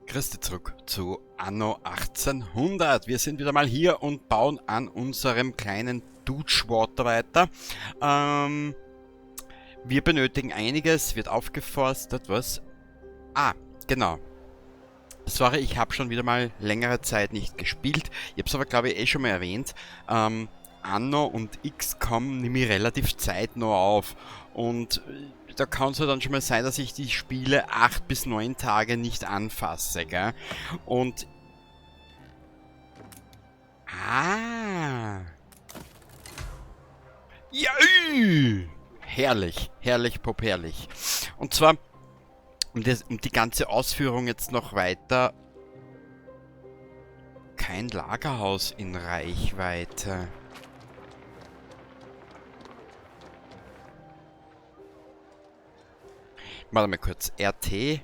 Grüß dich zurück zu Anno 1800. Wir sind wieder mal hier und bauen an unserem kleinen Dutchwater weiter. Wir benötigen einiges, wird aufgeforstet, was? Ah, genau. Sorry, ich habe schon wieder mal längere Zeit nicht gespielt. Ich habe es aber, glaube ich, schon mal erwähnt. Anno und XCOM nehme ich relativ zeitnah auf. Und da kann es ja dann schon mal sein, dass ich die Spiele 8 bis 9 Tage nicht anfasse, gell? Und... Ah! Ja! Herrlich, herrlich, popherrlich. Und zwar, um die ganze Ausführung jetzt noch weiter... Kein Lagerhaus in Reichweite. Warte mal kurz. RT.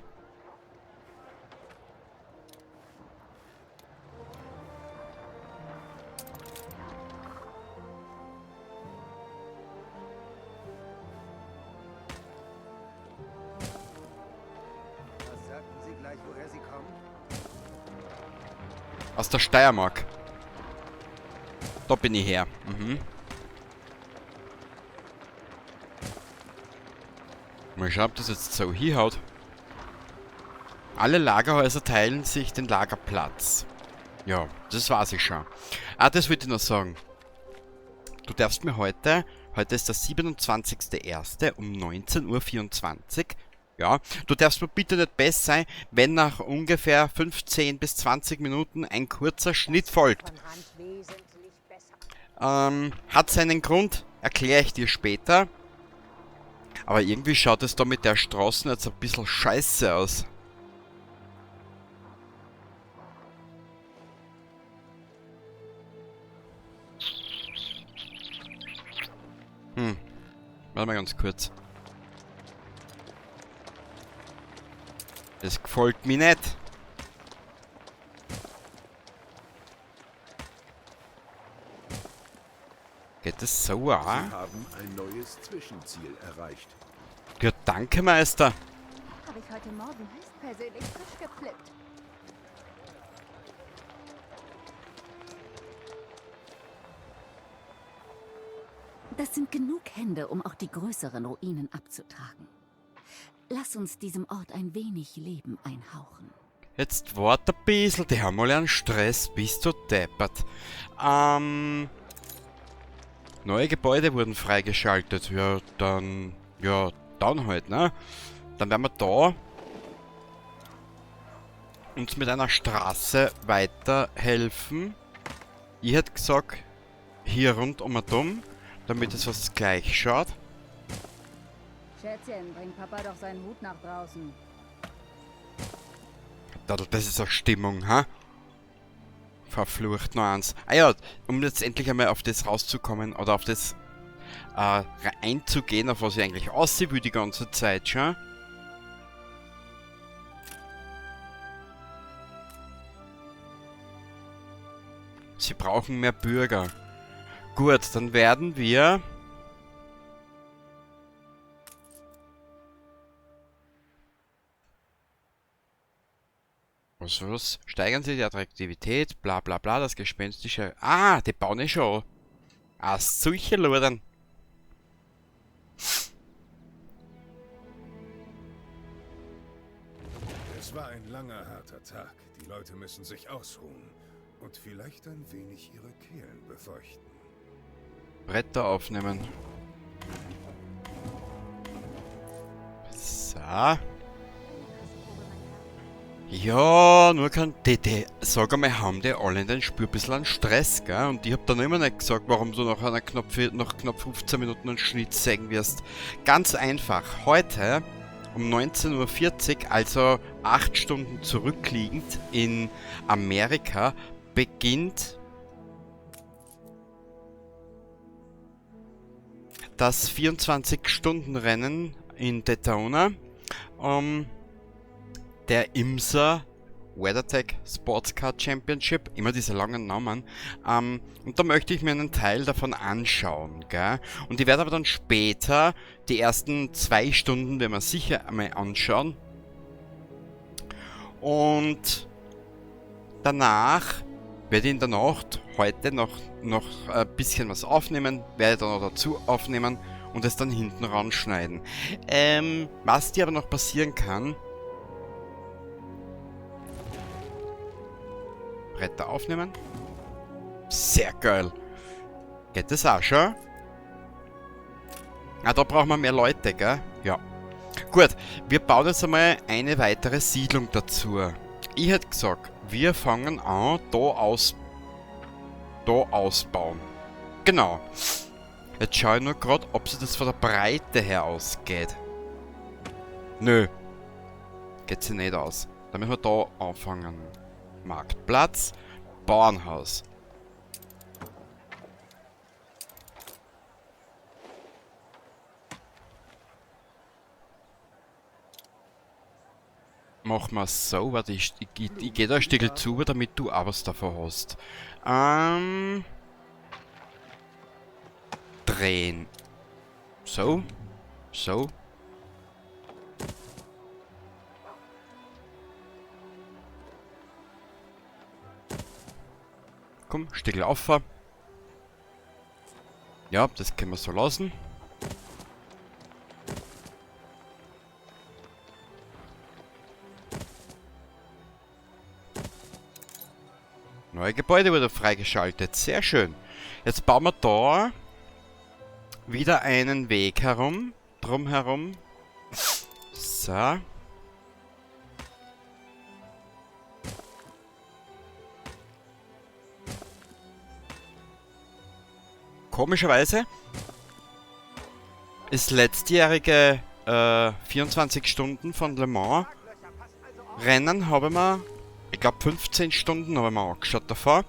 Was sagten Sie gleich, woher Sie kommen? Aus der Steiermark. Da bin ich her. Mal schauen, ob das jetzt so hinhaut. Alle Lagerhäuser teilen sich den Lagerplatz. Ja, das weiß ich schon. Ah, das wollte ich noch sagen. Du darfst mir heute ist der 27.01. um 19:24 Uhr. Ja, du darfst mir bitte nicht besser sein, wenn nach ungefähr 15 bis 20 Minuten ein kurzer Schnitt folgt. Hat seinen Grund, erkläre ich dir später. Aber irgendwie schaut es da mit der Straße jetzt ein bisschen scheiße aus. Warte mal ganz kurz. Das gefällt mir nicht. Geht das so auch? Sie haben ein neues Zwischenziel erreicht. Ja, danke, Meister. Habe ich heute Morgen höchstpersönlich frisch gepflückt. Das sind genug Hände, um auch die größeren Ruinen abzutragen. Lass uns diesem Ort ein wenig Leben einhauchen. Jetzt warte ein bisschen, die haben alle einen Stress, bist du deppert. Neue Gebäude wurden freigeschaltet. Ja, dann halt, ne? Dann werden wir da uns mit einer Straße weiterhelfen. Ich hätte gesagt, hier rundum und um, damit es was gleich schaut. Schätzchen, bring Papa doch seinen Hut nach draußen. Das ist auch Stimmung, ha? Verflucht noch eins. Ah ja, um jetzt endlich einmal auf das rauszukommen oder auf das einzugehen, auf was ich eigentlich aussehen will die ganze Zeit schon. Sie brauchen mehr Bürger. Gut, dann werden wir... Was? Steigern Sie die Attraktivität, bla bla bla, das gespenstische... Ah, die bauen ich schon. Ah, solche Lodern. Es war ein langer, harter Tag. Die Leute müssen sich ausruhen und vielleicht ein wenig ihre Kehlen befeuchten. Bretter aufnehmen. So. Ja, nur kann sag einmal, haben die alle in den Spiel ein bisschen an Stress, gell? Und ich hab dann immer nicht gesagt, warum du nach knapp 15 Minuten einen Schnitt sägen wirst. Ganz einfach. Heute um 19:40 Uhr, also 8 Stunden zurückliegend in Amerika, beginnt das 24-Stunden-Rennen in Daytona. Der IMSA WeatherTech Sports Car Championship, immer diese langen Namen. Und da möchte ich mir einen Teil davon anschauen, gell? Und ich werde aber dann später die ersten 2 Stunden, wenn wir sicher einmal anschauen. Und danach werde ich in der Nacht heute noch ein bisschen was aufnehmen, werde dann noch dazu aufnehmen und es dann hinten ranschneiden. Was dir aber noch passieren kann, Bretter aufnehmen. Sehr geil. Geht das auch schon? Ah, da brauchen wir mehr Leute, gell? Ja. Gut, wir bauen jetzt einmal eine weitere Siedlung dazu. Ich hätte gesagt, wir fangen an, da ausbauen. Genau. Jetzt schaue ich nur gerade, ob sich das von der Breite her ausgeht. Nö. Geht sich nicht aus. Dann müssen wir da anfangen. Marktplatz, Bauernhaus. Machen wir es so, warte, ich gehe da ein Stück zu, damit du auch was davon hast. Drehen. So. So. Komm, Stück auf. Ja, das können wir so lassen. Neue Gebäude wurde freigeschaltet. Sehr schön. Jetzt bauen wir da wieder einen Weg drumherum. So. Komischerweise ist letztjährige 24 Stunden von Le Mans Rennen habe ich mir, ich glaube 15 Stunden habe ich mir angeschaut davor.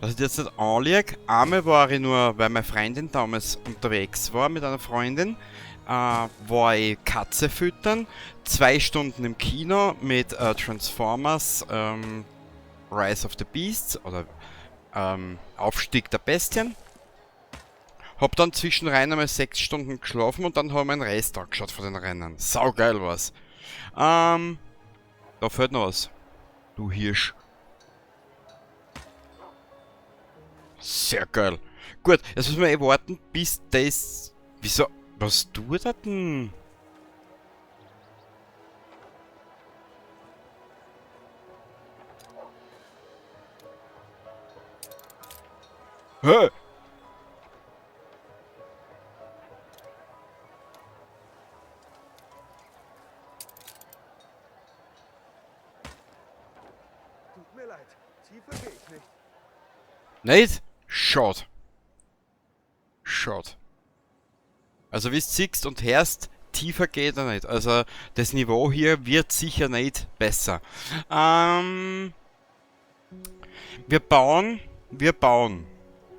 Dass ich jetzt nicht anliege. Einmal war ich nur, weil meine Freundin damals unterwegs war mit einer Freundin, war ich Katze füttern. 2 Stunden im Kino mit Transformers Rise of the Beasts oder Aufstieg der Bestien. Hab dann zwischenrein einmal 6 Stunden geschlafen und dann haben wir einen Rest angeschaut von den Rennen. Saugeil war's. Da fehlt noch was. Du Hirsch. Sehr geil. Gut, jetzt müssen wir eh warten, bis das... Wieso? Was tut er denn? Hä? Tut mir leid. Tiefer gehe ich nicht. Nicht? Schade. Schade. Also wie du siehst und hörst, tiefer geht er nicht. Also das Niveau hier wird sicher nicht besser. Wir bauen.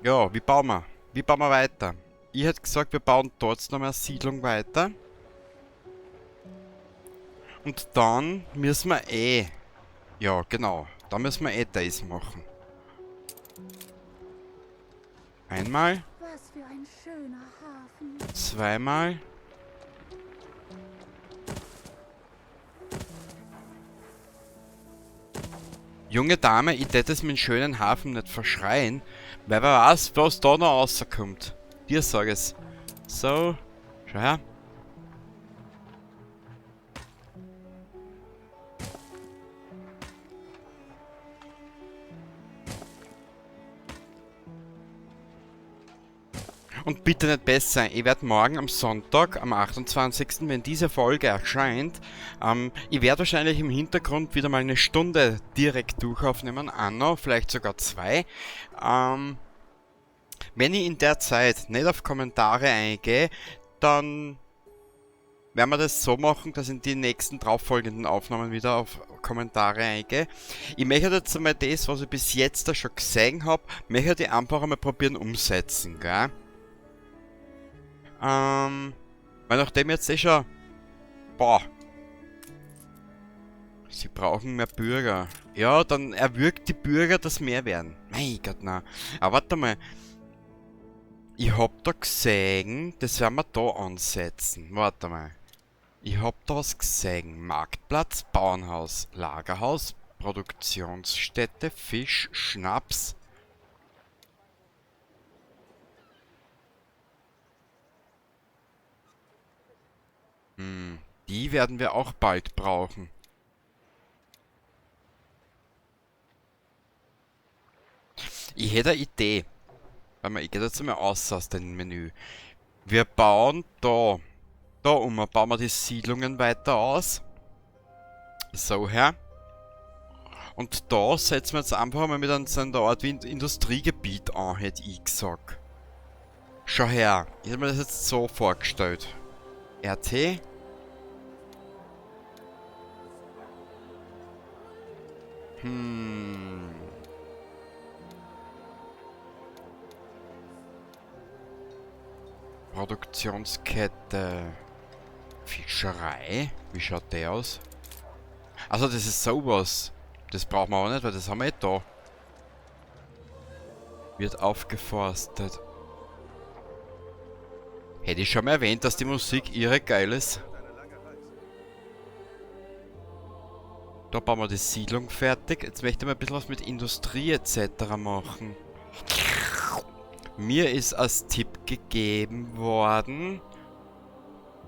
Ja, wie bauen wir? Wie bauen wir weiter? Ich hätte gesagt, wir bauen dort noch mal eine Siedlung weiter. Und dann müssen wir ja, genau. Dann müssen wir das machen. Einmal. Was für ein schöner Hafen. Zweimal. Junge Dame, ich tät es mit dem schönen Hafen nicht verschreien, weil wer weiß, was da noch rauskommt. Dir sag es. So, schau her. Und bitte nicht besser. Ich werde morgen am Sonntag, am 28., wenn diese Folge erscheint, ich werde wahrscheinlich im Hintergrund wieder mal eine Stunde direkt durchaufnehmen, Anno, vielleicht sogar 2. Wenn ich in der Zeit nicht auf Kommentare eingehe, dann werden wir das so machen, dass ich in die nächsten darauffolgenden Aufnahmen wieder auf Kommentare eingehe. Ich möchte jetzt einmal das, was ich bis jetzt da schon gesehen habe, möchte ich einfach einmal probieren umsetzen, gell? Weil nachdem jetzt schon... Boah. Sie brauchen mehr Bürger. Ja, dann erwürgt die Bürger, dass mehr werden. Mein Gott, na. Aber warte mal. Ich hab da gesehen, das werden wir da ansetzen. Warte mal. Ich hab da was gesehen. Marktplatz, Bauernhaus, Lagerhaus, Produktionsstätte, Fisch, Schnaps. Die werden wir auch bald brauchen. Ich hätte eine Idee. Warte mal, ich gehe jetzt mal aus dem Menü. Wir bauen da. Bauen wir die Siedlungen weiter aus. So her. Und da setzen wir jetzt einfach mal mit so einer Art wie Industriegebiet an, hätte ich gesagt. Schau her. Ich habe mir das jetzt so vorgestellt. RT. Produktionskette. Fischerei? Wie schaut der aus? Also das ist sowas. Das brauchen wir auch nicht, weil das haben wir da. Wird aufgeforstet. Hätte ich schon mal erwähnt, dass die Musik irre geil ist. Da bauen wir die Siedlung fertig. Jetzt möchte ich mal ein bisschen was mit Industrie etc. machen. Mir ist als Tipp gegeben worden,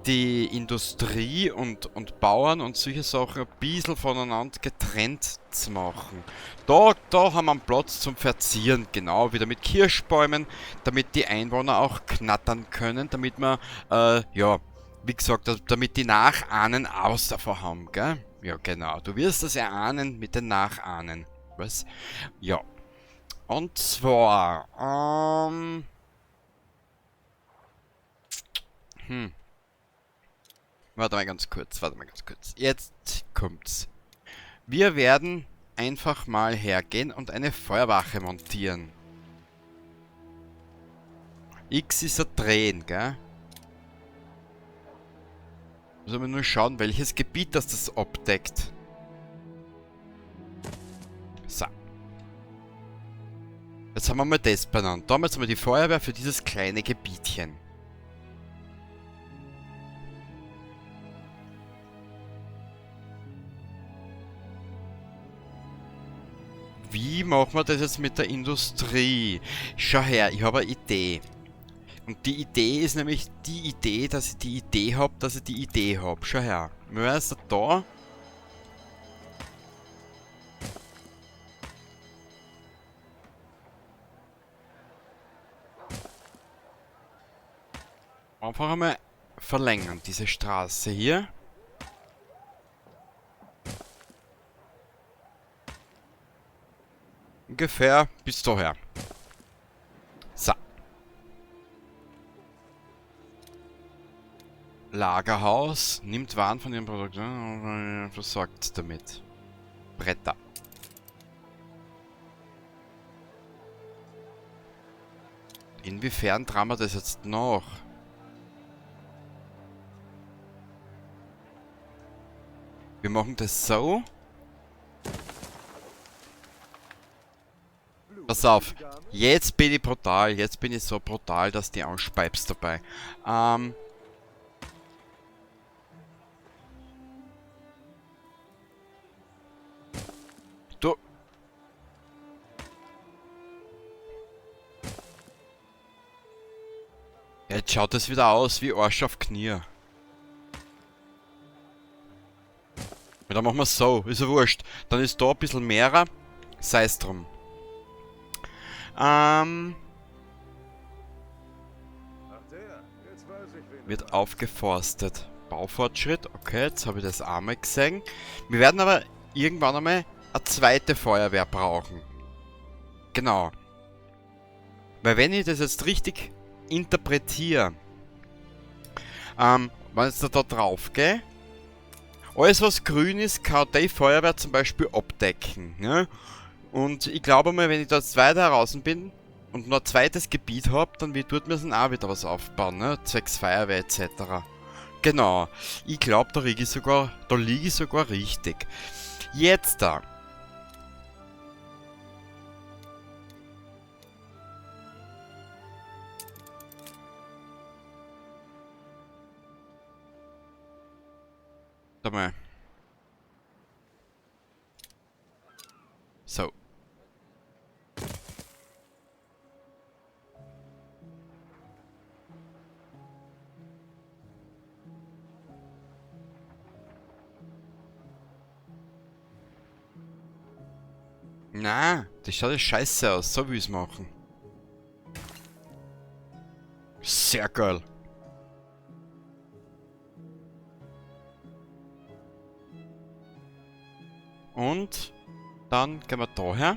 die Industrie und Bauern und solche Sachen ein bisschen voneinander getrennt zu machen. Da haben wir einen Platz zum Verzieren, genau, wieder mit Kirschbäumen, damit die Einwohner auch knattern können, damit wir, ja, wie gesagt, damit die Nachahnen auch was davon haben, gell? Ja, genau, du wirst das erahnen mit den Nachahnen, was? Ja. Und zwar, warte mal ganz kurz. Jetzt kommt's. Wir werden einfach mal hergehen und eine Feuerwache montieren. X ist ein Drehen, gell? Müssen wir nur schauen, welches Gebiet das abdeckt. So. Jetzt haben wir mal das benannt. Da haben wir jetzt mal die Feuerwehr für dieses kleine Gebietchen. Wie machen wir das jetzt mit der Industrie? Schau her, ich habe eine Idee. Und die Idee ist nämlich die Idee, dass ich die Idee habe, dass ich die Idee habe. Schau her. Wir werden jetzt da. Einfach einmal verlängern, diese Straße hier. Ungefähr bis daher. So. Lagerhaus nimmt Waren von ihren Produkten und versorgt damit. Bretter. Inwiefern tragen wir das jetzt noch? Wir machen das so. Pass auf. Jetzt bin ich brutal. Jetzt bin ich so brutal, dass die ausspeibst dabei. Du. Jetzt schaut das wieder aus wie Arsch auf Knie. Ja, dann machen wir es so. Ist ja wurscht. Dann ist da ein bisschen mehrer. Sei es drum. Wird aufgeforstet. Baufortschritt. Okay, jetzt habe ich das einmal gesehen. Wir werden aber irgendwann einmal eine zweite Feuerwehr brauchen. Genau. Weil wenn ich das jetzt richtig interpretiere, wenn ich jetzt da drauf gehe, alles was grün ist, kann die Feuerwehr zum Beispiel abdecken. Ne? Und ich glaube mal, wenn ich da jetzt weiter draußen bin und noch ein zweites Gebiet habe, dann tut mir auch wieder was aufbauen, ne? Zwecks Feuerwehr etc. Genau. Ich glaube, da liege ich sogar richtig. Jetzt da. Warte mal. So. Na, das schaut ja scheiße aus. So will ich's machen. Sehr geil. Und dann gehen wir da her.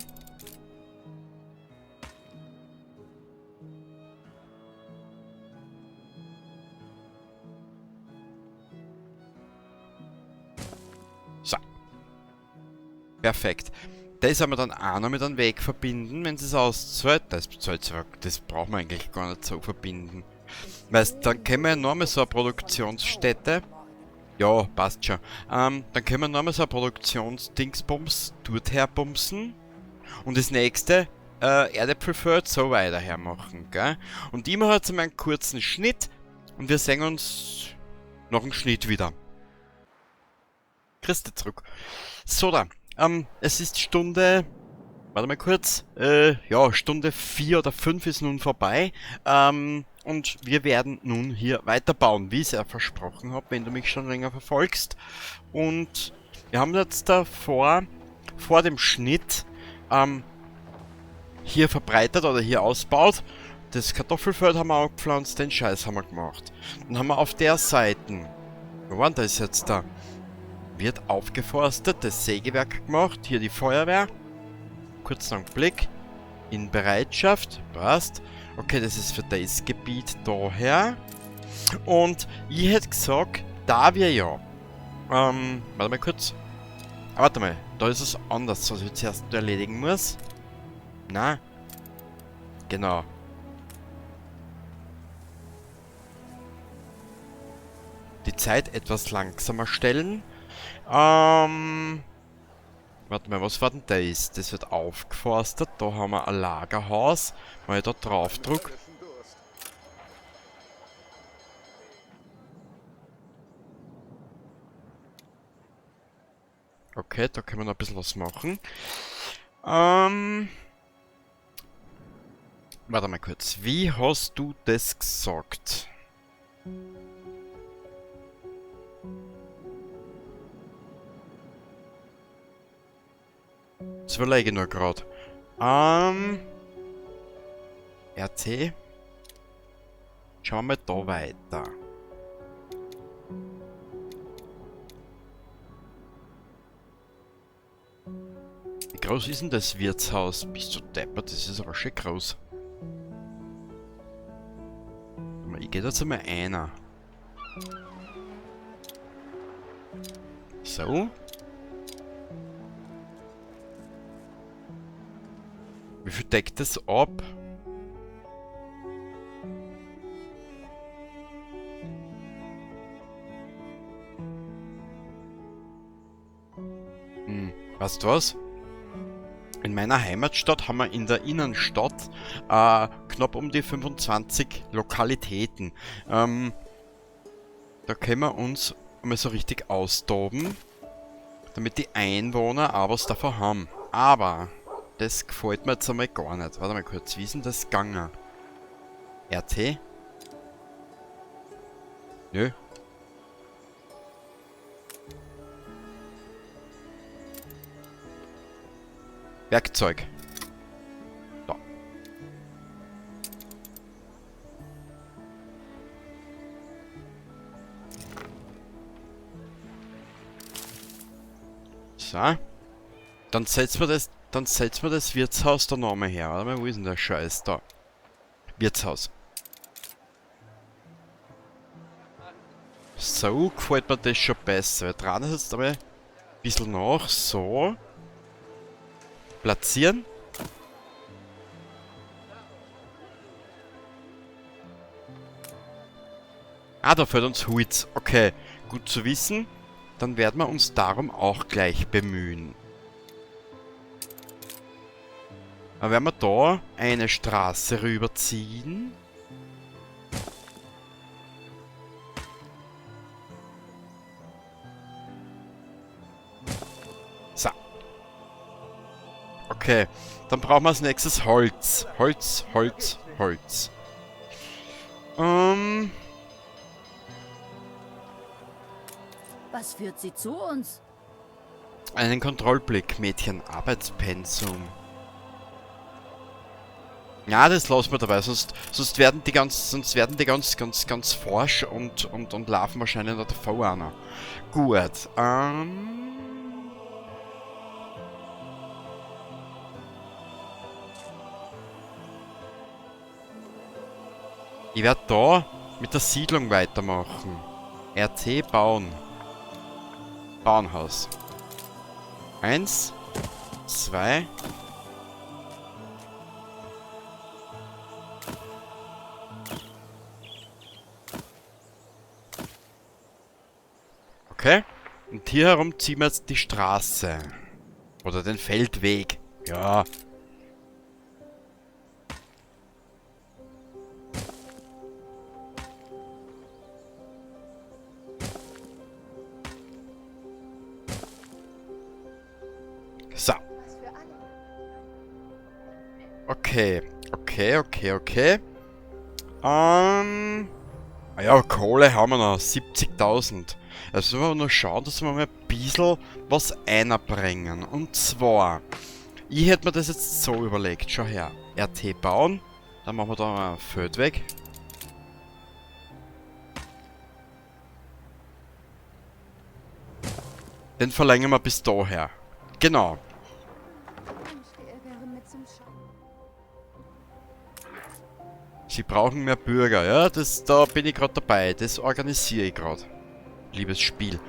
So. Perfekt. Das haben wir dann auch noch mit einem Weg verbinden, wenn es auszahlt. Das brauchen wir eigentlich gar nicht so verbinden. Weißt, dann können wir ja nochmal so eine Produktionsstätte. Ja, passt schon. Dann können wir nochmal so eine Produktionsdingsbums dort herbumsen. Und das nächste, Erde Preferred, so weiter hermachen, gell? Und ich mache jetzt einmal einen kurzen Schnitt. Und wir sehen uns nach dem Schnitt wieder. Christi zurück. So da. Es ist Stunde, warte mal kurz, ja, Stunde 4 oder 5 ist nun vorbei, und wir werden nun hier weiterbauen, wie ich es ja versprochen habe, wenn du mich schon länger verfolgst. Und wir haben jetzt davor, vor dem Schnitt, hier verbreitert oder hier ausbaut. Das Kartoffelfeld haben wir angepflanzt, den Scheiß haben wir gemacht. Dann haben wir auf der Seite, wo war denn das jetzt da? Wird aufgeforstet, das Sägewerk gemacht, hier die Feuerwehr. Kurzen Blick. In Bereitschaft, passt. Okay, das ist für das Gebiet daher. Und ich hätte gesagt, da wir ja, warte mal kurz. Warte mal, da ist es anders, was ich zuerst erledigen muss. Na, genau. Die Zeit etwas langsamer stellen. Warte mal, was war denn das? Das wird aufgeforstet. Da haben wir ein Lagerhaus. Wenn ich da drauf drücke. Okay, da können wir noch ein bisschen was machen. Warte mal kurz. Wie hast du das gesagt? Das überlege ich nur gerade. RT. Schauen wir da weiter. Wie groß ist denn das Wirtshaus? Bist du deppert? Das ist aber schön groß. Ich gehe jetzt einmal einer. So. Wie viel deckt das ab? Weißt du was? In meiner Heimatstadt haben wir in der Innenstadt knapp um die 25 Lokalitäten. Da können wir uns mal so richtig austoben, damit die Einwohner auch was davon haben. Aber das gefällt mir jetzt einmal gar nicht. Warte mal kurz, wie ist denn das gegangen? RT? Nö. Werkzeug. Da. So. Dann setzen wir das Wirtshaus da nochmal her. Warte mal, wo ist denn der Scheiß da? Wirtshaus. So gefällt mir das schon besser. Wir drehen das jetzt aber ein bisschen nach. So. Platzieren. Ah, da fehlt uns Holz. Okay, gut zu wissen. Dann werden wir uns darum auch gleich bemühen. Aber werden wir da eine Straße rüberziehen. Okay, dann brauchen wir als nächstes Holz. Holz, Holz, Holz. Was führt sie zu uns? Einen Kontrollblick, Mädchen. Arbeitspensum. Ja, das lassen wir dabei, sonst werden die ganz forsch und laufen wahrscheinlich noch davor einer. Gut, ich werde da mit der Siedlung weitermachen. RT bauen. Bauernhaus. 1, 2. Okay. Und hier herum ziehen wir jetzt die Straße. Oder den Feldweg. Ja. So. Okay. Okay. Ja, Kohle haben wir noch. 70.000. Also müssen wir nur schauen, dass wir mal ein bisschen was einbringen. Und zwar, ich hätte mir das jetzt so überlegt. Schau her. RT bauen. Dann machen wir da mal ein Feld weg. Den verlängern wir bis daher. Genau. Sie brauchen mehr Bürger, ja? Da bin ich gerade dabei. Das organisiere ich gerade. Liebes Spiel.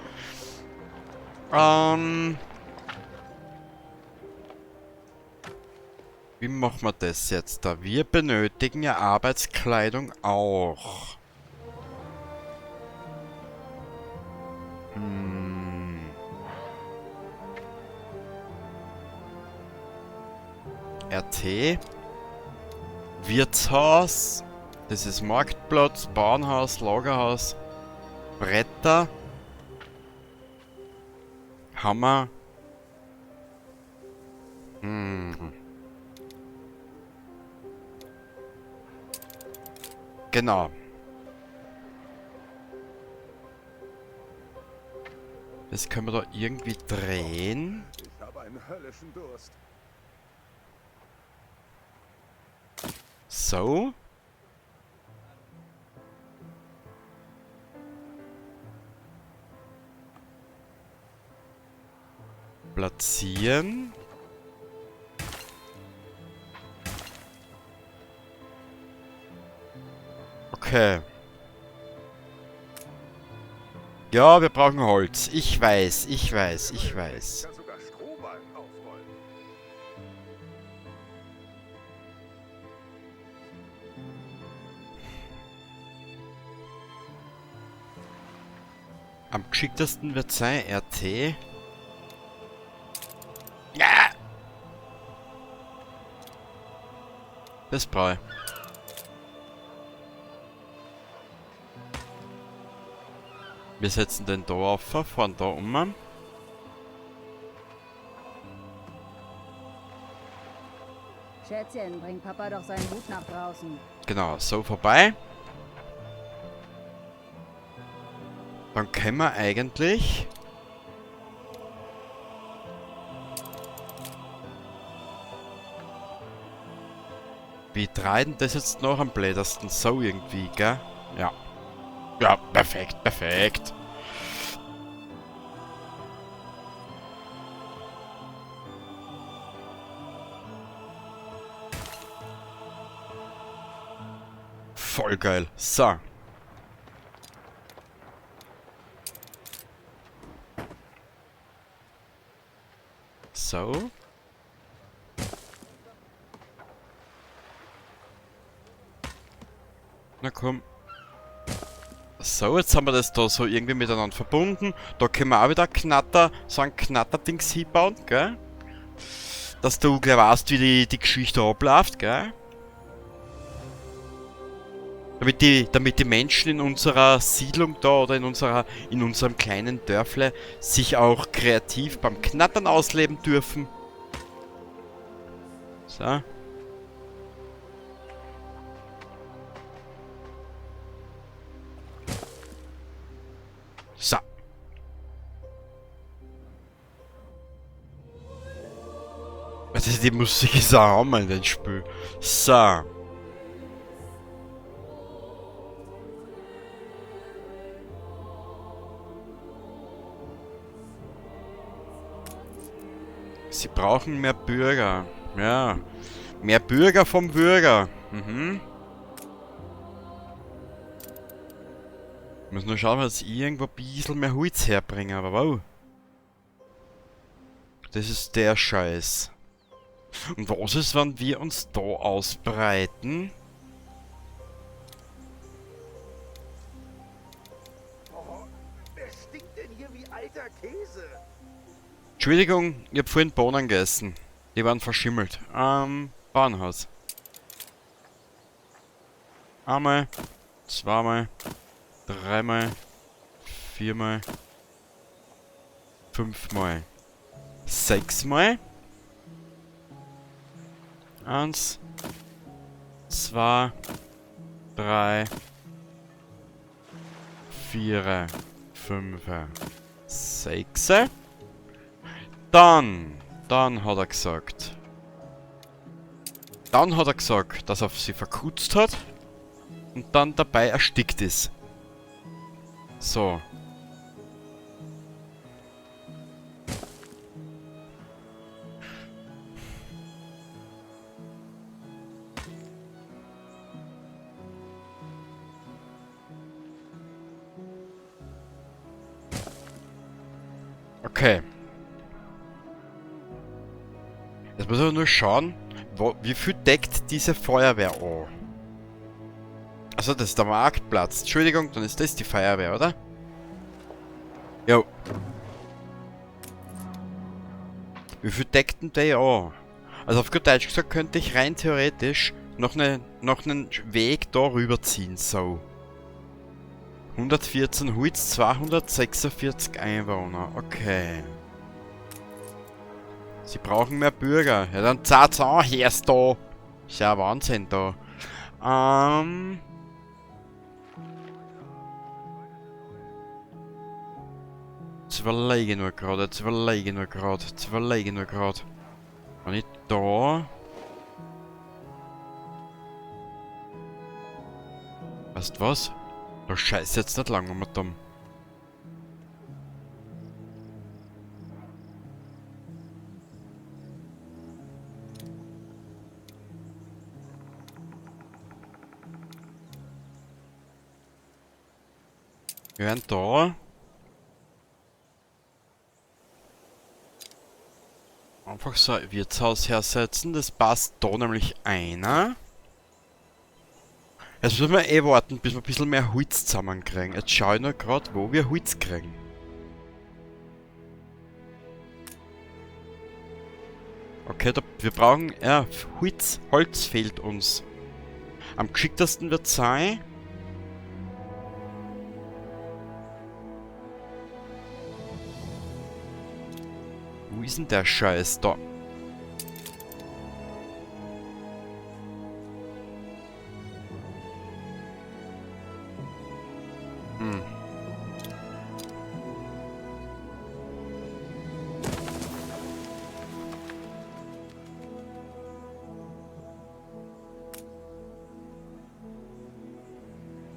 Wie machen wir das jetzt da? Wir benötigen ja Arbeitskleidung auch. RT. Wirtshaus. Das ist Marktplatz, Bauernhaus, Lagerhaus. Bretter. Hammer. Genau. Das können wir da irgendwie drehen. Ich habe einen höllischen Durst. So. Platzieren. Okay. Ja, wir brauchen Holz. Ich weiß. Ich kann sogar Strohballen aufrollen. Am geschicktesten wird sein RT. Ja! Das brauche ich. Wir setzen den da auf, fahren da um. Schätzchen, bring Papa doch seinen Hut nach draußen. Genau, so vorbei. Dann können wir eigentlich... Wie treiben das jetzt noch am blädersten? So irgendwie, gell? Ja. Ja, perfekt, perfekt. Voll geil. So. So. Na komm. So, jetzt haben wir das da so irgendwie miteinander verbunden. Da können wir auch wieder so ein Knatterdings hinbauen, gell? Dass du gleich weißt, wie die Geschichte abläuft, gell? Damit die Menschen in unserer Siedlung da oder in unserem kleinen Dörfle sich auch kreativ beim Knattern ausleben dürfen. So. So. Also die Musik ist auch Hammer in dem Spiel. So. Sie brauchen mehr Bürger. Ja. Mehr Bürger vom Bürger. Mhm. Ich muss nur schauen, dass ich irgendwo ein bisschen mehr Holz herbringe, aber wow. Das ist der Scheiß. Und was ist, wenn wir uns da ausbreiten? Oh, wer stinkt denn hier wie alter Käse? Entschuldigung, ich hab vorhin Bohnen gegessen. Die waren verschimmelt. Bauernhaus. Einmal, zweimal, dreimal, viermal, fünfmal, sechsmal. 1, 2, 3, 4, 5, 6. Dann hat er gesagt. Dann hat er gesagt, dass er sie verkutzt hat und dann dabei erstickt ist. So. Okay. Jetzt muss ich nur schauen, wie viel deckt diese Feuerwehr an. Also das ist der Marktplatz. Entschuldigung, dann ist das die Feuerwehr, oder? Jo. Wie viel deckt denn der an? Also auf gut Deutsch gesagt könnte ich rein theoretisch noch einen Weg da rüberziehen, so. 114 Holz, 246 Einwohner. Okay. Sie brauchen mehr Bürger. Ja, dann zahlt's an, hörst da. Ist ja Wahnsinn da. Jetzt überlege ich nur gerade. Wenn ich da... Weißt du was? Da scheiß jetzt nicht lang um dumm. Wir werden da einfach so ein Wirtshaus hersetzen. Das passt da nämlich einer. Jetzt müssen wir eh warten, bis wir ein bisschen mehr Holz zusammenkriegen. Jetzt schaue ich nur gerade, wo wir Holz kriegen. Okay, wir brauchen... Ja, Holz fehlt uns. Am geschicktesten wird sein... Wo ist denn der Scheiß? Da.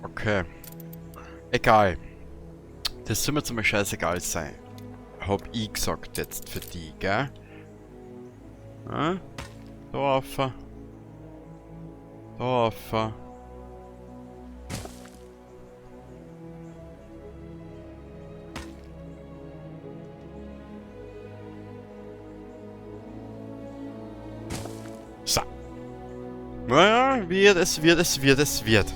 Okay. Egal. Das soll mir zum Beispiel scheißegal sein. Hab ich gesagt jetzt für die, gell? Ja? Da rauf. Da rauf. So. Naja, es wird.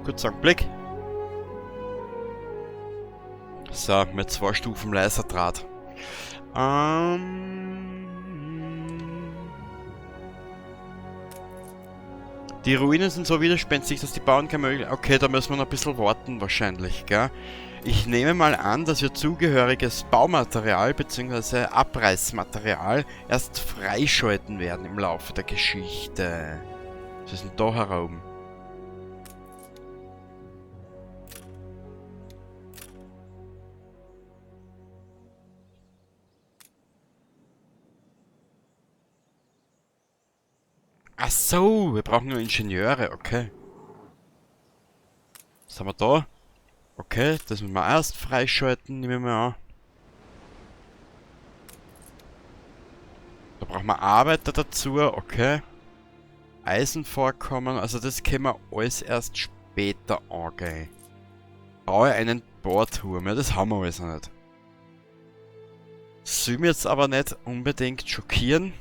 Kurz Blick. So, mit 2 Stufen leiser Draht. Die Ruinen sind so widerspenstig, dass die Bauern keine Möglichkeit... Okay, da müssen wir noch ein bisschen warten wahrscheinlich, gell? Ich nehme mal an, dass ihr zugehöriges Baumaterial bzw. Abreißmaterial erst freischalten werden im Laufe der Geschichte. Was ist denn da herum? Ach so, wir brauchen nur Ingenieure, okay. Was haben wir da? Okay, das müssen wir erst freischalten, nehmen wir mal an. Da brauchen wir Arbeiter dazu, okay. Eisenvorkommen, also das können wir alles erst später angehen. Baue einen Bohrturm, ja das haben wir alles noch nicht. Soll mich jetzt aber nicht unbedingt schockieren.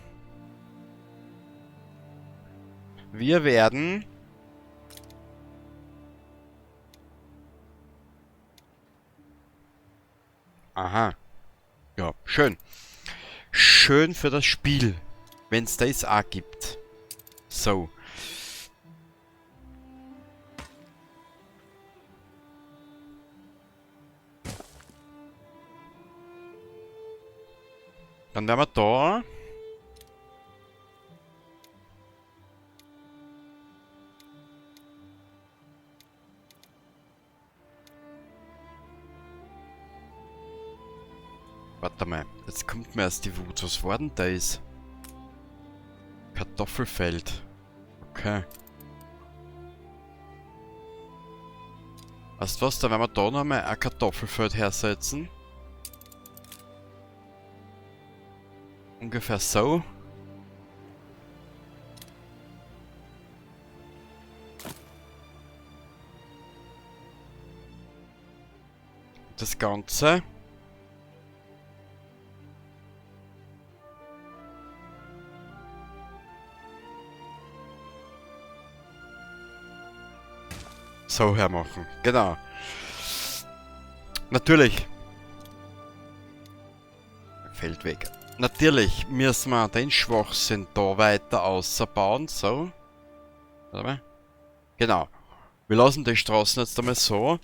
Wir werden... Aha. Ja, schön. Schön für das Spiel, wenn es das auch gibt. So. Dann werden wir da... Warte mal, jetzt kommt mir erst die Wut. Was war denn das? Kartoffelfeld. Okay. Weißt du was, da werden wir da nochmal ein Kartoffelfeld hersetzen. Ungefähr so. Das Ganze. So hermachen. Genau. Natürlich. Fällt weg. Natürlich müssen wir den Schwachsinn da weiter ausbauen. So. Warte mal. Genau. Wir lassen die Straßen jetzt einmal so.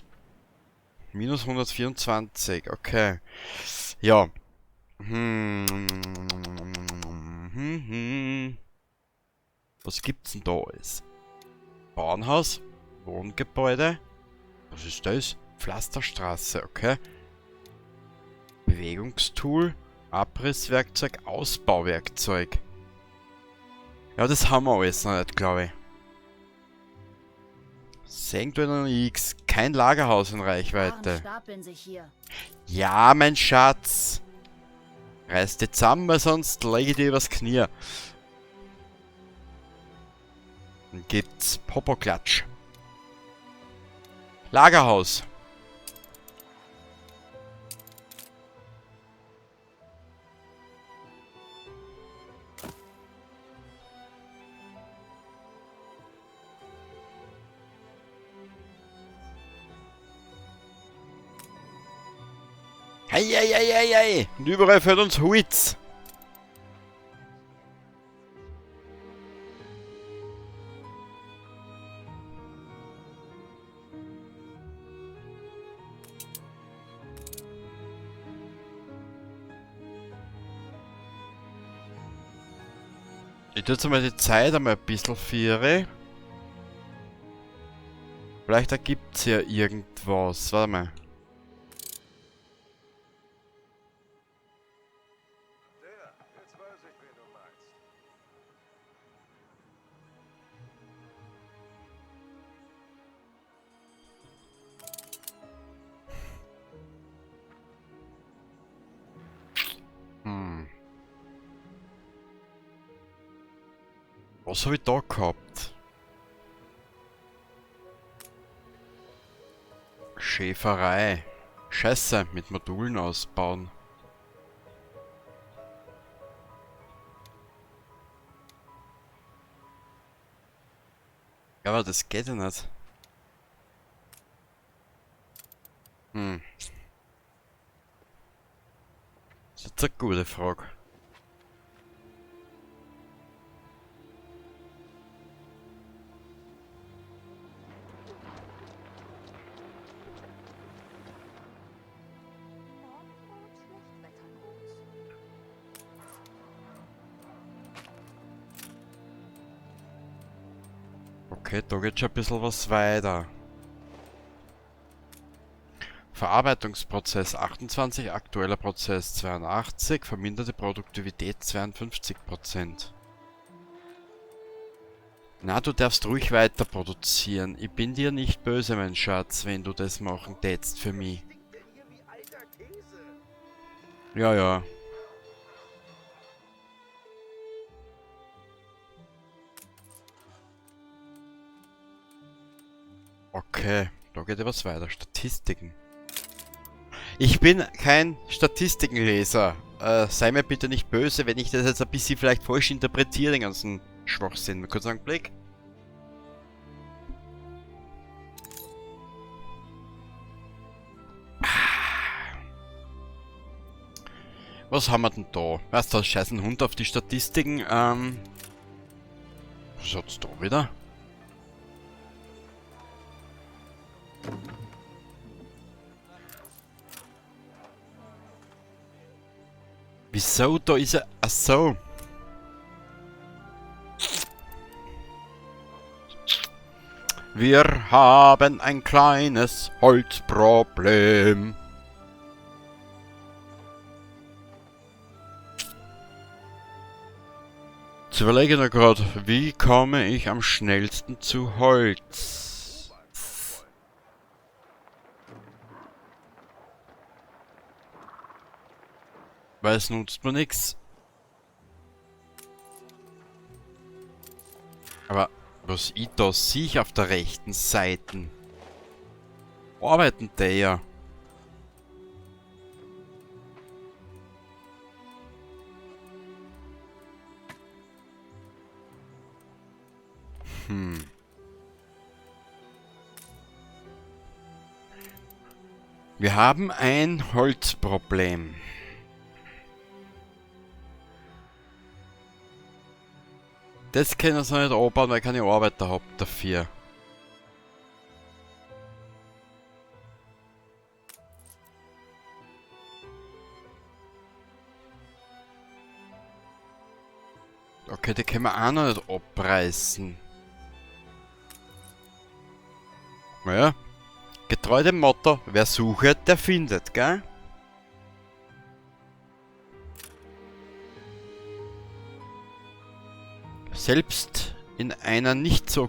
Minus 124. Okay. Ja. Was gibt's denn da alles? Bauernhaus. Wohngebäude. Was ist das? Pflasterstraße, okay. Bewegungstool. Abrisswerkzeug, Ausbauwerkzeug. Ja, das haben wir alles noch nicht, glaube ich. Senkt noch X. Kein Lagerhaus in Reichweite. Waren stapeln sich hier. Ja, mein Schatz. Reiß dich zusammen, weil sonst lege ich dir übers Knie. Dann gibt's Popoklatsch. Lagerhaus. Hey. Und überall fällt uns Holz. Ich tue jetzt mal die Zeit einmal ein bisschen führen. Vielleicht ergibt es ja irgendwas. Warte mal. Jetzt weiß ich, wen du meinst. Was habe ich da gehabt? Schäferei. Scheiße, mit Modulen ausbauen. Ja, aber das geht ja nicht. Das ist jetzt eine gute Frage. Okay, da geht schon ein bisschen was weiter. Verarbeitungsprozess 28, aktueller Prozess 82, verminderte Produktivität 52%. Na, du darfst ruhig weiter produzieren. Ich bin dir nicht böse, mein Schatz, wenn du das machen tätst für mich. Stinkt denn hier wie alter Käse? Ja, ja. Okay, da geht etwas weiter. Statistiken. Ich bin kein Statistikenleser. Sei mir bitte nicht böse, wenn ich das jetzt ein bisschen vielleicht falsch interpretiere, den ganzen Schwachsinn. Kurz einen Blick. Was haben wir denn da? Was, da scheiß ein Hund auf die Statistiken. Was hat's da wieder? Wieso? Da ist er... Ach so. Wir haben ein kleines Holzproblem. Jetzt überlege ich mir gerade, wie komme ich am schnellsten zu Holz? Weil es nutzt mir nichts. Aber was ich da sehe auf der rechten Seite, arbeiten der ja. Wir haben ein Holzproblem. Das können sie nicht anbauen, weil ich keine Arbeiter habe dafür. Okay, die können wir auch noch nicht abreißen. Naja, getreu dem Motto, wer sucht, der findet, gell? Selbst in einer nicht so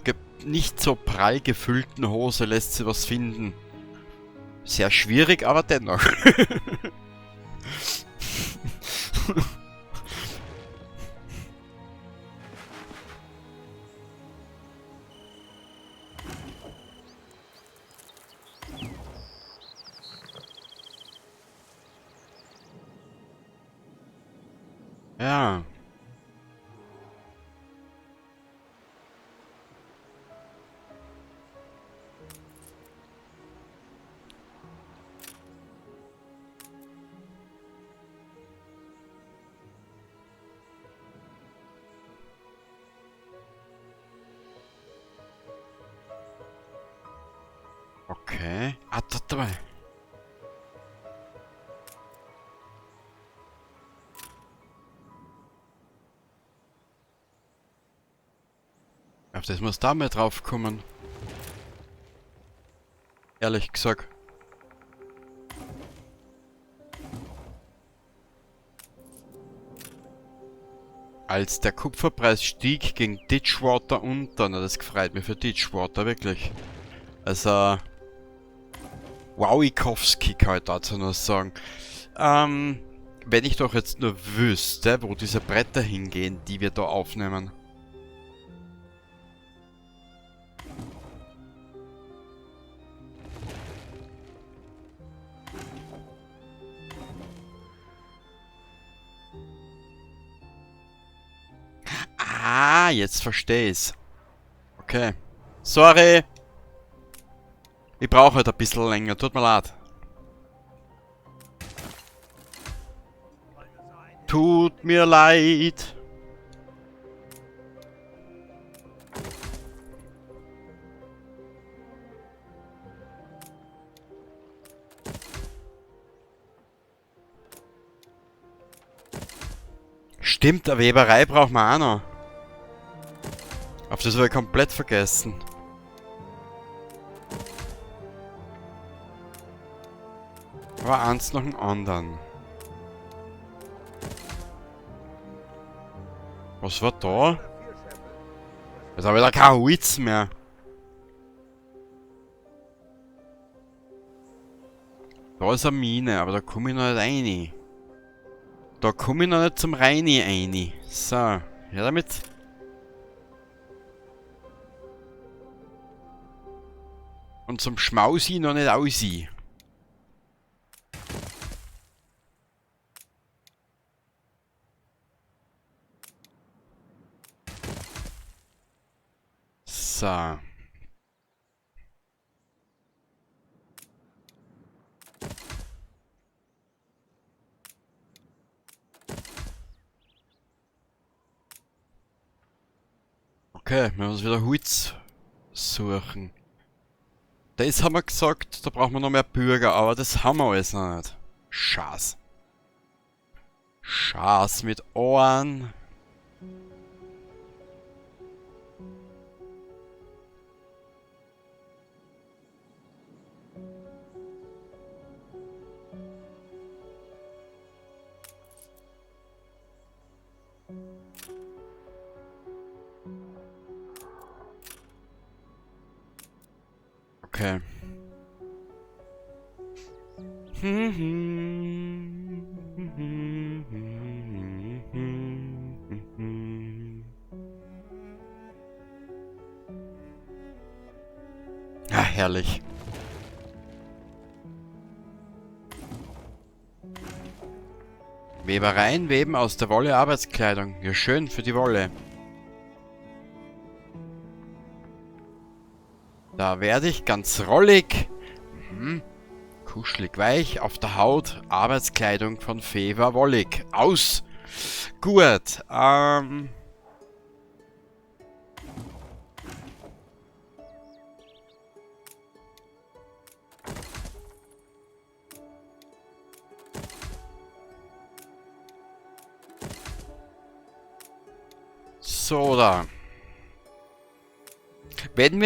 prall gefüllten Hose lässt sich was finden. Sehr schwierig, aber dennoch. Ja. Okay. Ah, da dabei. Auf das muss da mal drauf kommen. Ehrlich gesagt. Als der Kupferpreis stieg, ging Ditchwater unter. Na, das gefreut mich für Ditchwater, wirklich. Also... Wowikowski kann ich dazu nur sagen. Wenn ich doch jetzt nur wüsste, wo diese Bretter hingehen, die wir da aufnehmen. Ah, jetzt verstehe ich's. Okay. Sorry. Ich brauche halt ein bisschen länger, tut mir leid. Tut mir leid. Stimmt, eine Weberei braucht man auch noch. Auf das habe ich komplett vergessen. Aber eins nach dem anderen. Was war da? Jetzt habe ich da kein Holz mehr. Da ist eine Mine, aber da komme ich noch nicht rein. Da komme ich noch nicht zum Reini rein. So, ja damit. Und zum Schmausi noch nicht aussehen. So. Okay, wir müssen uns wieder Holz suchen. Das haben wir gesagt, da brauchen wir noch mehr Bürger, aber das haben wir alles noch nicht. Schaß. Schaß mit Ohren. Okay. Ah, herrlich. Webereien weben aus der Wolle Arbeitskleidung. Ja, schön für die Wolle. Da werde ich ganz rollig. Kuschelig weich auf der Haut. Arbeitskleidung von Fever Wollig. Aus. Gut. So, da. Wenn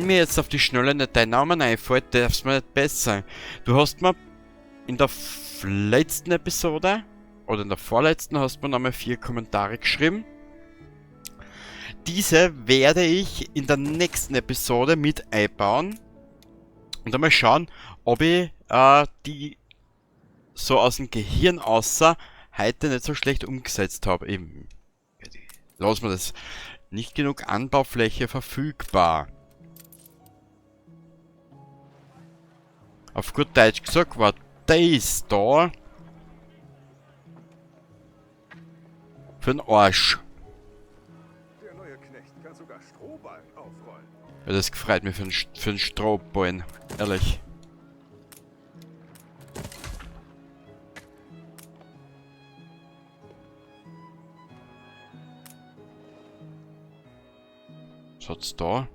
mir jetzt auf die Schnelle nicht dein Name einfällt, darf es mir nicht besser. Du hast mir in der letzten Episode, oder in der vorletzten, hast mir nochmal 4 Kommentare geschrieben. Diese werde ich in der nächsten Episode mit einbauen. Und einmal schauen, ob ich die so aus dem Gehirn außer heute nicht so schlecht umgesetzt habe. Eben. Lassen wir das. Nicht genug Anbaufläche verfügbar. Auf gut Deutsch gesagt war das da für den Arsch. Der neue Knecht kann sogar Strohballen aufrollen. Ja, das gefreut mich für den Strohballen. Ehrlich. Was hat's da?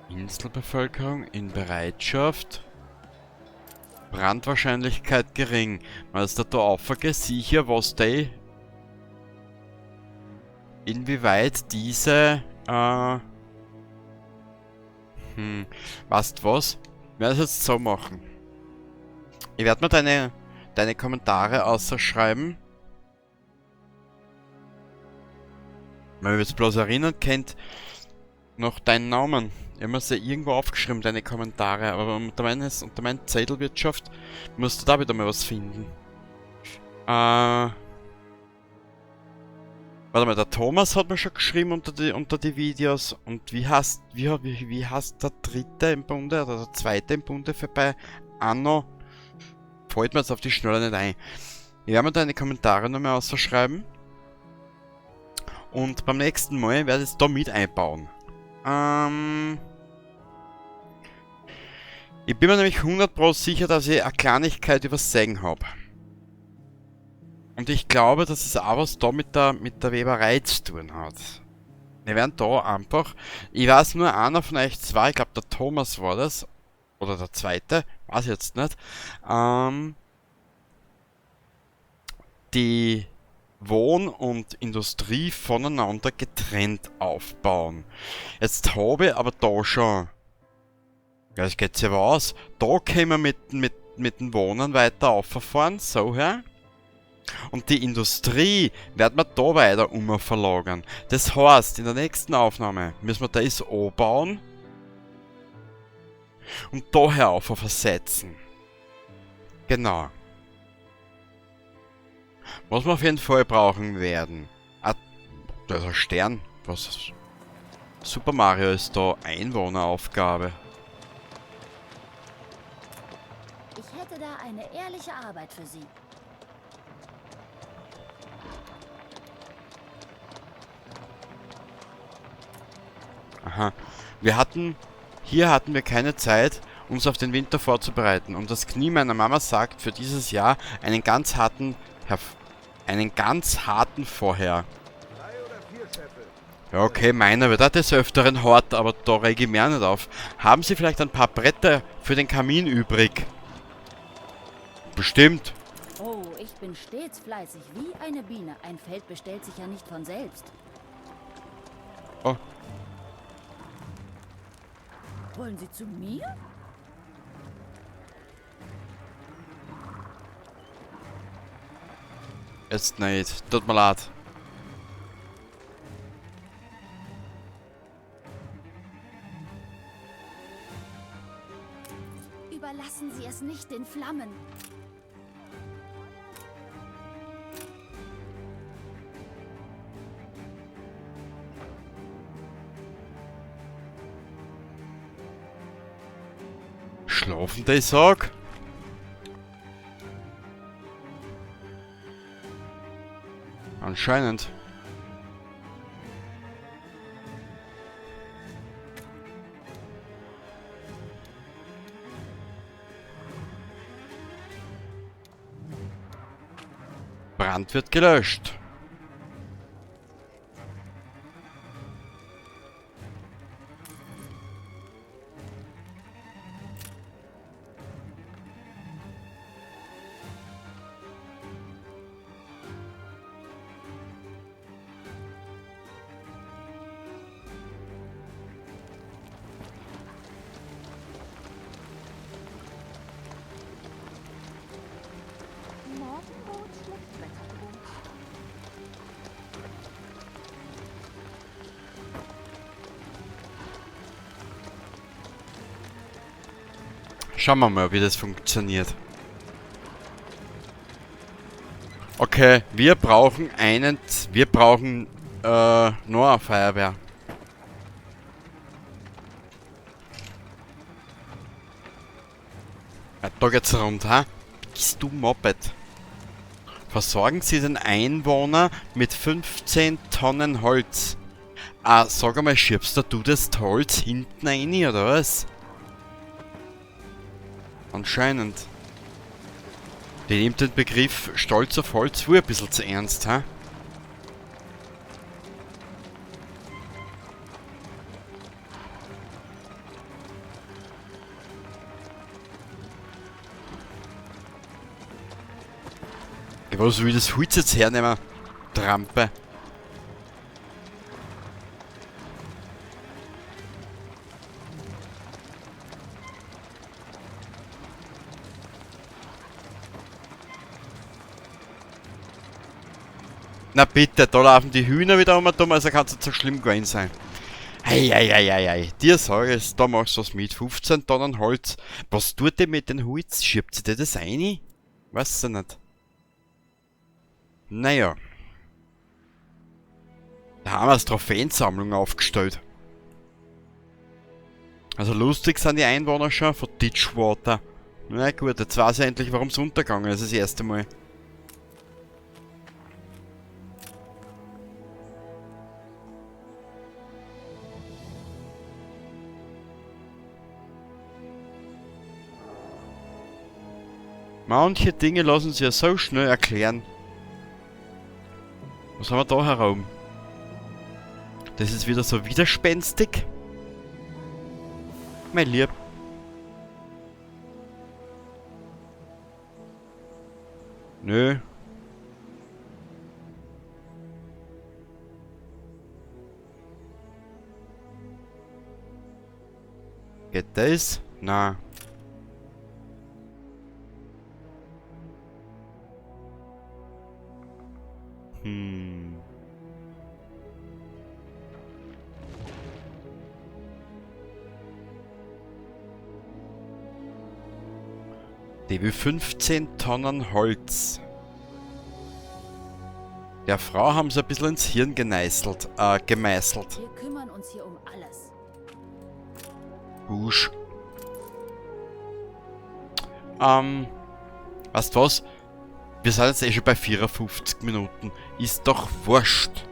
Inselbevölkerung in Bereitschaft. Brandwahrscheinlichkeit gering. Wenn ich da aufgehe, sicher, was die... Inwieweit diese... weißt was? Ich werde es jetzt so machen. Ich werde mir deine Kommentare ausschreiben. Wenn ihr jetzt bloß erinnern könnt, noch deinen Namen. Ich habe mir ja irgendwo aufgeschrieben, deine Kommentare, aber unter meiner Zettelwirtschaft musst du da wieder mal was finden. Warte mal, der Thomas hat mir schon geschrieben unter die Videos. Und wie heißt der dritte im Bunde oder der zweite im Bunde für bei Anno? Fällt mir jetzt auf die Schnelle nicht ein. Ich werde mir deine Kommentare nochmal ausschreiben. Und beim nächsten Mal werde ich es da mit einbauen. Ich bin mir nämlich 100% sicher, dass ich eine Kleinigkeit übersehen habe. Und ich glaube, dass es auch was da mit der Weberei zu tun hat. Wir werden da einfach... Ich weiß nur, einer von euch zwei, ich glaube der Thomas war das, oder der zweite, weiß ich jetzt nicht, die Wohn- und Industrie voneinander getrennt aufbauen. Jetzt habe ich aber da schon... Ja, das geht ja was. Da können wir mit dem Wohnen weiter auffahren, so her. Und die Industrie werden wir da weiter verlagern. Das heißt, in der nächsten Aufnahme müssen wir das anbauen und daher auf versetzen. Genau. Was wir auf jeden Fall brauchen werden. Ah, da ist ein Stern. Was? Super Mario ist da Einwohneraufgabe. Ich hätte da eine ehrliche Arbeit für Sie. Aha. Hier hatten wir keine Zeit, uns auf den Winter vorzubereiten. Und das Knie meiner Mama sagt für dieses Jahr einen ganz harten vorher. 3 oder 4 Scheffel. Ja, okay, meiner wird auch des Öfteren hart, aber da rege ich mich auch nicht auf. Haben Sie vielleicht ein paar Bretter für den Kamin übrig? Bestimmt. Oh, ich bin stets fleißig wie eine Biene. Ein Feld bestellt sich ja nicht von selbst. Oh. Wollen Sie zu mir? Jetzt nicht. Tut mir leid. Überlassen Sie es nicht den Flammen. Schlafen die Sag? Anscheinend. Brand wird gelöscht. Morgenrot, Schlechtwetterbrot. Schauen wir mal, wie das funktioniert. Okay, wir brauchen nur eine Feuerwehr. Ja, da geht's rund, ha? Bist du Moped? Versorgen Sie den Einwohner mit 15 Tonnen Holz. Ah, sag einmal, schiebst du das Holz hinten rein, oder was? Anscheinend. Die nimmt den Begriff Stolz auf Holz wohl ein bisschen zu ernst, ha? Was will das Holz jetzt hernehmen? Trampe. Na bitte, da laufen die Hühner wieder um, also kann es nicht so schlimm gewesen sein. Eieieiei, dir sag ich, da machst du was mit 15 Tonnen Holz. Was tut ihr mit dem Holz? Schiebt sie dir das rein? Weiß ich nicht. Naja. Da haben wir als Trophäensammlung aufgestellt. Also lustig sind die Einwohner schon von Ditchwater. Na gut, jetzt weiß ich endlich, warum es untergegangen ist das erste Mal. Manche Dinge lassen sich ja so schnell erklären. Was haben wir da herum? Das ist wieder so widerspenstig. Mein Lieb. Nö. Geht das? Na. Die will 15 Tonnen Holz. Der Frau haben sie ein bisschen ins Hirn gemeißelt. Wir kümmern uns hier um alles. Busch. Weißt du was? Wir sind jetzt eh schon bei 54 Minuten. Ist doch wurscht.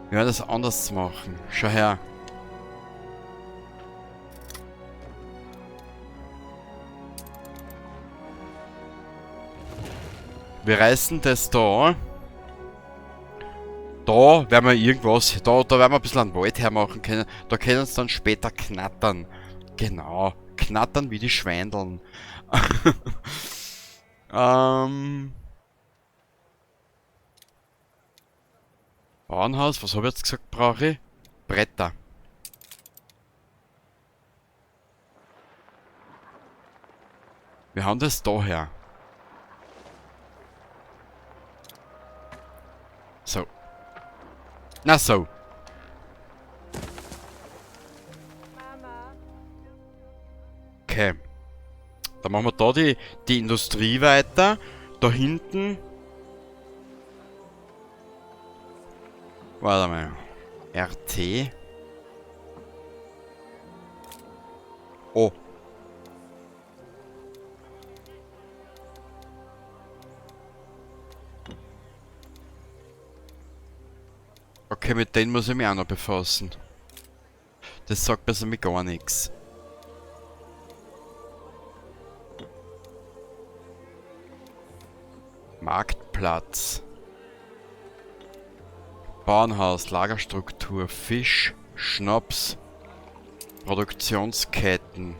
Wir werden das anders machen. Schau her. Wir reißen das da. Da werden wir irgendwas. Da werden wir ein bisschen einen Wald hermachen können. Da können wir uns dann später knattern. Genau. Knattern wie die Schweindeln. Bauernhaus, was habe ich jetzt gesagt, brauche ich? Bretter. Wir haben das daher. So. Na so. Okay. Dann machen wir da die Industrie weiter. Da hinten. Warte mal. RT. Oh. Okay, mit denen muss ich mich auch noch befassen. Das sagt besser mir gar nichts. Marktplatz. Bauernhaus, Lagerstruktur, Fisch, Schnaps, Produktionsketten.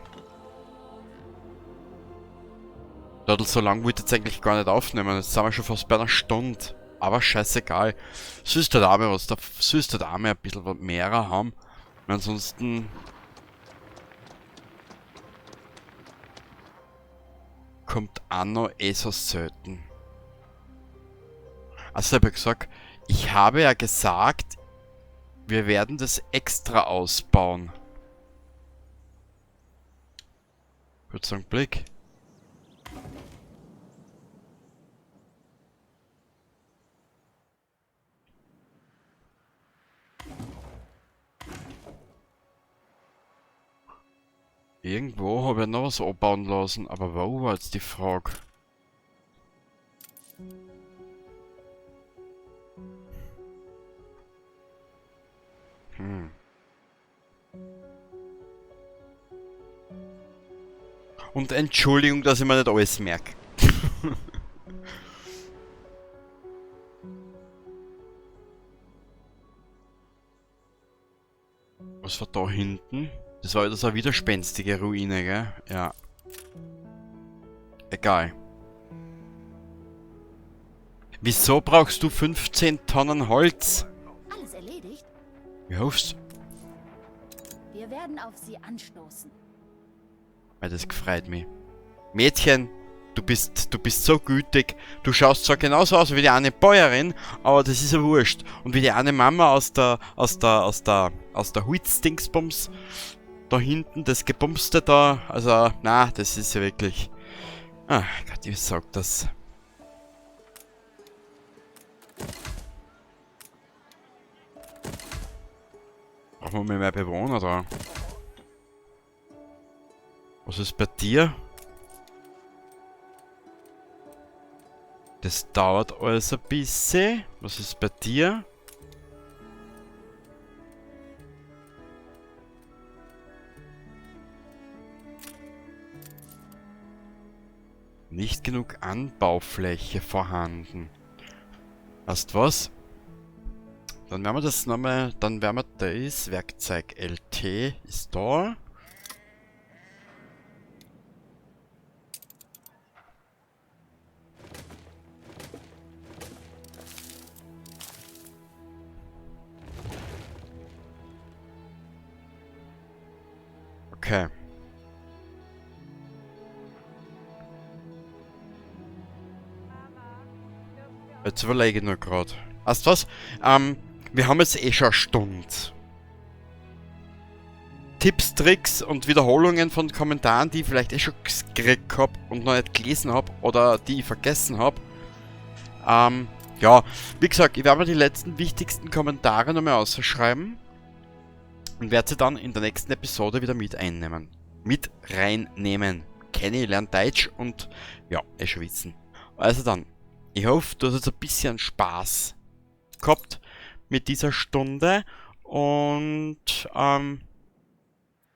So lang wollte ich jetzt eigentlich gar nicht aufnehmen. Jetzt sind wir schon fast bei einer Stunde. Aber scheißegal. Süß der Dame was, süß der Dame ein bisschen was mehr haben. Ansonsten kommt auch noch so selten. Also habe ich gesagt, ich habe ja gesagt, wir werden das extra ausbauen. Kurz einen Blick. Irgendwo habe ich noch was abbauen lassen, aber wo war jetzt die Frage? Und Entschuldigung, dass ich mir nicht alles merke. Was war da hinten? Das war wieder so eine widerspenstige Ruine, gell? Ja. Egal. Wieso brauchst du 15 Tonnen Holz? Alles erledigt? Wie hoffst du? Wir werden auf sie anstoßen. Weil das gefreut mich. Mädchen, du bist so gütig. Du schaust zwar genauso aus wie die eine Bäuerin, aber das ist ja wurscht. Und wie die eine Mama aus der Holzdingsbums. Da hinten, das Gebumste da. Also, na, das ist ja wirklich... Ah, Gott, ich sag das. Brauchen wir mehr Bewohner da? Was ist bei dir? Das dauert alles ein bisschen. Was ist bei dir? Nicht genug Anbaufläche vorhanden. Weißt du was? Dann werden wir das nochmal, dann werden wir das Werkzeug LT ist da. Okay. Jetzt überlege ich nur gerade. Weißt du was? Wir haben jetzt eh schon eine Stunde. Tipps, Tricks und Wiederholungen von Kommentaren, die ich vielleicht eh schon gekriegt habe und noch nicht gelesen habe oder die ich vergessen habe. Ja, wie gesagt, ich werde mir die letzten wichtigsten Kommentare nochmal ausschreiben und werde sie dann in der nächsten Episode wieder mit reinnehmen. Kenny lernt Deutsch und ja, eh schon wissen. Also dann, ich hoffe, du hast jetzt ein bisschen Spaß gehabt mit dieser Stunde und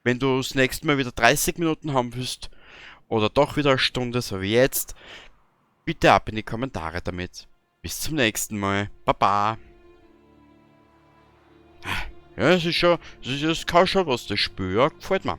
wenn du das nächste Mal wieder 30 Minuten haben willst oder doch wieder eine Stunde, so wie jetzt, bitte ab in die Kommentare damit. Bis zum nächsten Mal. Baba. Ja, es kann schon was, das Spiel, ja, gefällt mir.